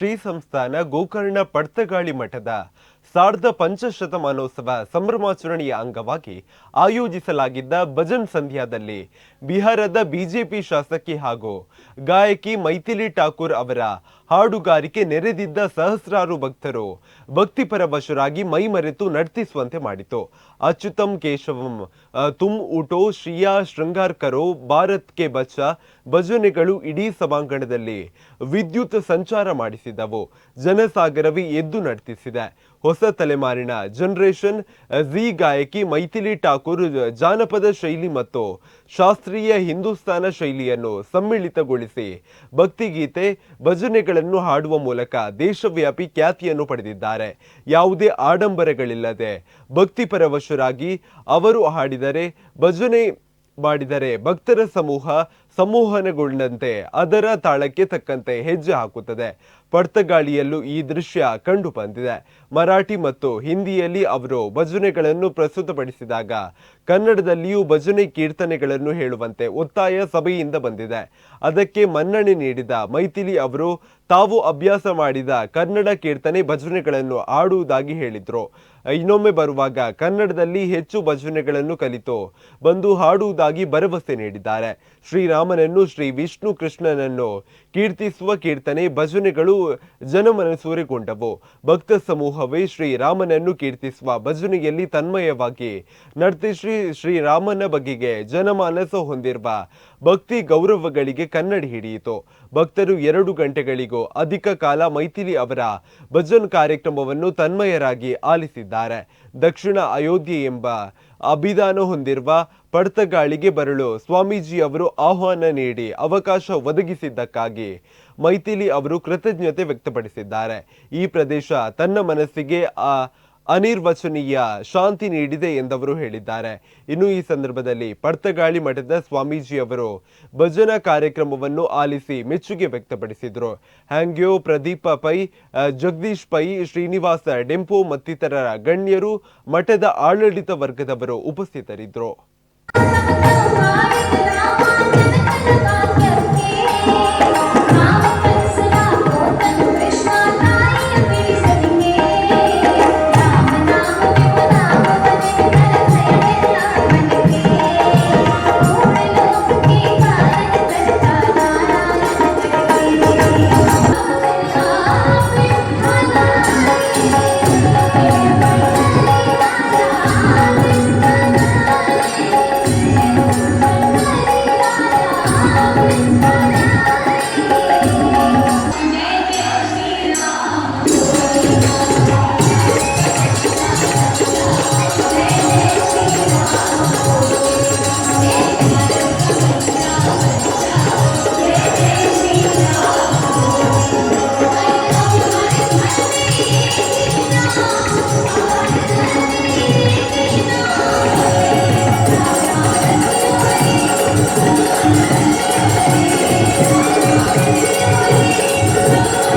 ಶ್ರೀ ಸಂಸ್ಥಾನ ಗೋಕರ್ಣ ಪಡ್ತಗಾಳಿ ಮಠದ ಸಾರ್ಧ ಪಂಚಶತಮಾನೋತ್ಸವ ಸಂಭ್ರಮಾಚರಣೆಯ ಅಂಗವಾಗಿ ಆಯೋಜಿಸಲಾಗಿದ್ದ ಭಜನ್ ಸಂಧ್ಯಾದಲ್ಲಿ ಬಿಹಾರದ ಬಿಜೆಪಿ ಶಾಸಕಿ ಹಾಗೂ ಗಾಯಕಿ ಮೈಥಿಲಿ ಠಾಕೂರ್ ಅವರ ಹಾಡುಗಾರಿಕೆ ನೆರೆದಿದ್ದ ಸಹಸ್ರಾರು ಭಕ್ತರು ಭಕ್ತಿಪರವಶರಾಗಿ ಮೈಮರೆತು ನರ್ತಿಸುವಂತೆ ಮಾಡಿತು. ಅಚ್ಯುತಂ ಕೇಶವಂ ತುಮ್ ಊಟೋ ಶ್ರೀಯಾ ಶೃಂಗಾರ್ ಕರೋ ಭಾರತ್ ಕೆ ಬಚ್ಚ ಭಜನೆಗಳು ಇಡೀ ಸಭಾಂಗಣದಲ್ಲಿ ವಿದ್ಯುತ್ ಸಂಚಾರ ಮಾಡಿಸಿದವು. ಜನಸಾಗರವೇ ಎದ್ದು ನರ್ತಿಸಿದೆ. ಹೊಸ ತಲೆಮಾರಿನ ಜನರೇಷನ್ ಝಿ ಗಾಯಕಿ ಮೈಥಿಲಿ ಠಾಕೂರ್ ಜಾನಪದ ಶೈಲಿ ಮತ್ತು ಶಾಸ್ತ್ರೀಯ ಹಿಂದೂಸ್ತಾನ ಶೈಲಿಯನ್ನು ಸಮ್ಮಿಳಿತಗೊಳಿಸಿ ಭಕ್ತಿಗೀತೆ ಭಜನೆಗಳನ್ನು ಹಾಡುವ ಮೂಲಕ ದೇಶವ್ಯಾಪಿ ಖ್ಯಾತಿಯನ್ನು ಪಡೆದಿದ್ದಾರೆ. ಯಾವುದೇ ಆಡಂಬರಗಳಿಲ್ಲದೆ ಭಕ್ತಿಪರವಶರಾಗಿ ಅವರು ಹಾಡಿದರೆ ಭಜನೆ ಮಾಡಿದರೆ ಭಕ್ತರ ಸಮೂಹನಗೊಂಡಂತೆ ಅದರ ತಾಳಕ್ಕೆ ತಕ್ಕಂತೆ ಹೆಜ್ಜೆ ಹಾಕುತ್ತದೆ. ಪಡ್ತಗಾಳಿಯಲ್ಲೂ ಈ ದೃಶ್ಯ ಕಂಡು ಬಂದಿದೆ. ಮರಾಠಿ ಮತ್ತು ಹಿಂದಿಯಲ್ಲಿ ಅವರು ಭಜನೆಗಳನ್ನು ಪ್ರಸ್ತುತಪಡಿಸಿದಾಗ ಕನ್ನಡದಲ್ಲಿಯೂ ಭಜನೆ ಕೀರ್ತನೆಗಳನ್ನು ಹೇಳುವಂತೆ ಒತ್ತಾಯ ಸಭೆಯಿಂದ ಬಂದಿದೆ. ಅದಕ್ಕೆ ಮನ್ನಣೆ ನೀಡಿದ ಮೈಥಿಲಿ ಅವರು ತಾವು ಅಭ್ಯಾಸ ಮಾಡಿದ ಕನ್ನಡ ಕೀರ್ತನೆ ಭಜನೆಗಳನ್ನು ಹಾಡುವುದಾಗಿ ಹೇಳಿದ್ರು. ಇನ್ನೊಮ್ಮೆ ಬರುವಾಗ ಕನ್ನಡದಲ್ಲಿ ಹೆಚ್ಚು ಭಜನೆಗಳನ್ನು ಕಲಿತು ಬಂದು ಹಾಡುವುದಾಗಿ ಭರವಸೆ ನೀಡಿದ್ದಾರೆ. ಶ್ರೀರಾಮನನ್ನು ಶ್ರೀ ವಿಷ್ಣು ಕೃಷ್ಣನನ್ನು ಕೀರ್ತಿಸುವ ಕೀರ್ತನೆ ಭಜನೆಗಳು ಜನಮನಸೂರೆಗೊಂಡವು. ಭಕ್ತ ಸಮೂಹವೇ ಶ್ರೀರಾಮನನ್ನು ಕೀರ್ತಿಸುವ ಭಜನೆಯಲ್ಲಿ ತನ್ಮಯವಾಗಿ ನರ್ತಿಸಿ ಶ್ರೀರಾಮನ ಬಗೆಗೆ ಜನಮಾನಸ ಹೊಂದಿರುವ ಭಕ್ತಿ ಗೌರವಗಳಿಗೆ ಕನ್ನಡಿ ಹಿಡಿಯಿತು. ಭಕ್ತರು 2 ಗಂಟೆಗಳಿಗೂ ಅಧಿಕ ಕಾಲ ಮೈಥಿಲಿ ಅವರ ಭಜನ್ ಕಾರ್ಯಕ್ರಮವನ್ನು ತನ್ಮಯರಾಗಿ ಆಲಿಸಿದ್ದಾರೆ. ದಕ್ಷಿಣ ಅಯೋಧ್ಯೆ ಎಂಬ ಅಭಿಧಾನ ಹೊಂದಿರುವ ಪಡ್ತಗಾಳಿಗೆ ಬರಲು ಸ್ವಾಮೀಜಿ ಅವರು ಆಹ್ವಾನ ನೀಡಿ ಅವಕಾಶ ಒದಗಿಸಿದ್ದಕ್ಕಾಗಿ ಮೈಥಿಲಿ ಅವರು ಕೃತಜ್ಞತೆ ವ್ಯಕ್ತಪಡಿಸಿದ್ದಾರೆ. ಈ ಪ್ರದೇಶ ತನ್ನ ಮನಸ್ಸಿಗೆ ಅನಿರ್ವಚನೀಯ ಶಾಂತಿ ನೀಡಿದೆ ಎಂದವರು ಹೇಳಿದ್ದಾರೆ. ಇನ್ನು ಈ ಸಂದರ್ಭದಲ್ಲಿ ಪಡ್ತಗಾಳಿ ಮಠದ ಸ್ವಾಮೀಜಿ ಅವರು ಭಜನಾ ಕಾರ್ಯಕ್ರಮವನ್ನು ಆಲಿಸಿ ಮೆಚ್ಚುಗೆ ವ್ಯಕ್ತಪಡಿಸಿದರು. ಹ್ಯಾಂಗ್ಯೋ ಪ್ರದೀಪ ಪೈ, ಜಗದೀಶ್ ಪೈ, ಶ್ರೀನಿವಾಸ ಡೆಂಪೋ ಮತ್ತಿತರ ಗಣ್ಯರು ಮಠದ ಆಡಳಿತ ವರ್ಗದವರು ಉಪಸ್ಥಿತರಿದ್ದರು.